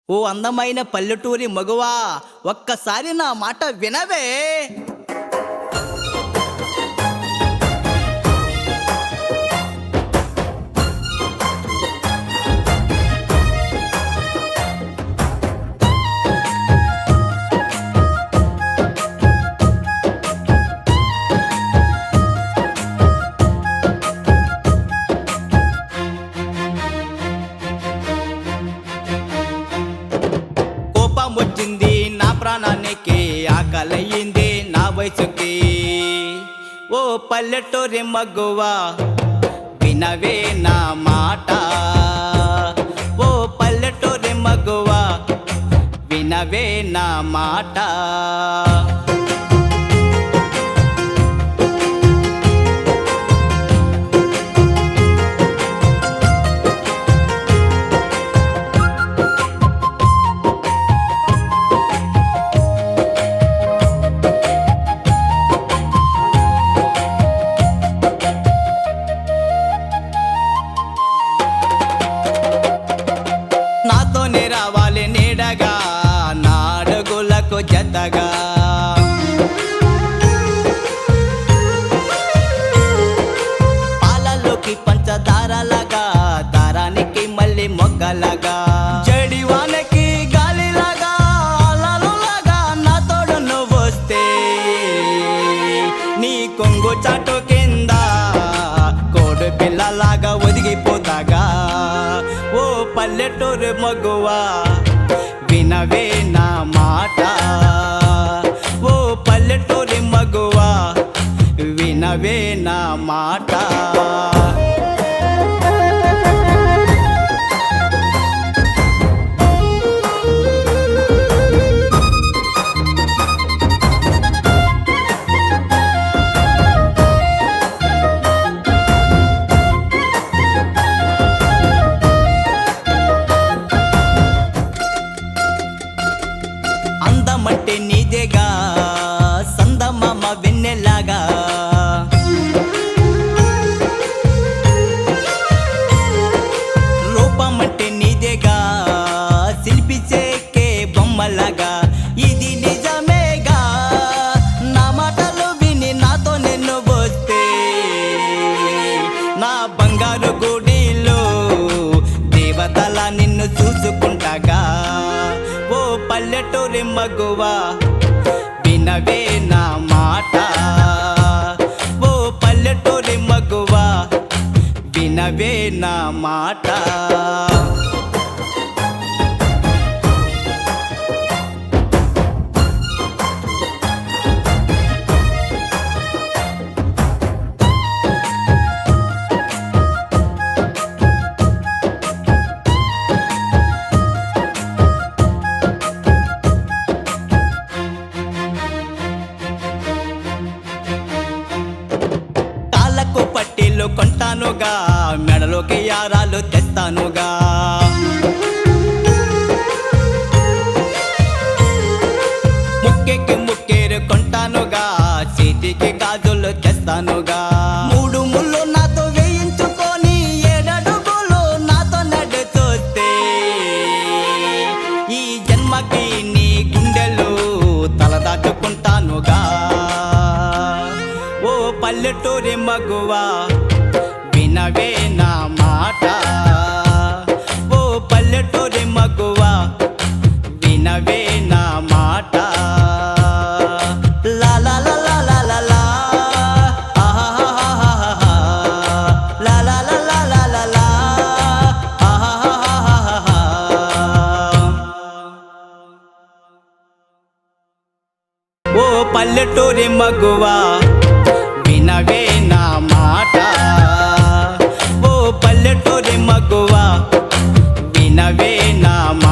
ఓ అందమైన పల్లెటూరి మగువా, ఒక్కసారి నా మాట వినవే. వచ్చింది నా ప్రాణానికి, ఆకలయ్యింది నా వయసుకి. ఓ పల్లెటూరి మగువా, వినవే నా మాట. ఓ పల్లెటూరి మగువా, వినవే నా మాట. నాతోనే రావాలి నీడగా, నా అడుగులకు జతగా. పాలలోకి పంచదారలాగా, దారానికి మళ్ళీ మొగ్గలాగా, జడివానకి గాలిలాగా, అలలులాగా నా తోడు నువ్వు వస్తే, నీ కొంగు చాటు కింద కోడి పిల్లలాగా ఒదిగిపోతాగా. ఓ పల్లెటూరు మగువా, వినవే నా మాట. ఓ పల్లెటూరి మగువా, వినవే నా మాట. అందమంటే నీదేగా, సందమామ వెన్నెలాగా. రూపమంటే నీదేగా, శిల్పి చేకే బొమ్మలాగా. ఇది నిజమేగా, నా మాటలు విని నాతో నిన్ను వస్తే, నా బంగారు గుడిలో దేవతలా నిన్ను చూసుకుంటాగా. ఓ పల్లెటూరి మగువా, వినవే నా మాట. ఓ పల్లెటూరి మగువా, వినవే నా మాట. కాళ్ళకు పట్టీలు కొంటానుగా, మెడలోకి యారాలు తెస్తానుగా. ముక్కెకి ముక్కేరు కొంటానుగా, చేతికి గాజులు తెస్తానుగా. మూడు ముళ్ళు నాతో వేయించుకొని, ఏడడుగులు నాతో నడుచొస్తే, ఈ జన్మకి నీ గుండెలు తలదాచుకుంటానుగా. ఓ పల్లెటూరి మగువా, వినవే నా మాట. ఓ పల్లెటూరి మగువా, వినవే నా మాట. లా లా లా లా లా లా లా, ఆహాహాహాహా. లా లా లా లా లా లా లా, ఆహాహాహాహా. ఓ పల్లెటూరి మగువా, వినవే నా మాట. ఓ పల్లెటూరి మగువా, వినవే నా మాట.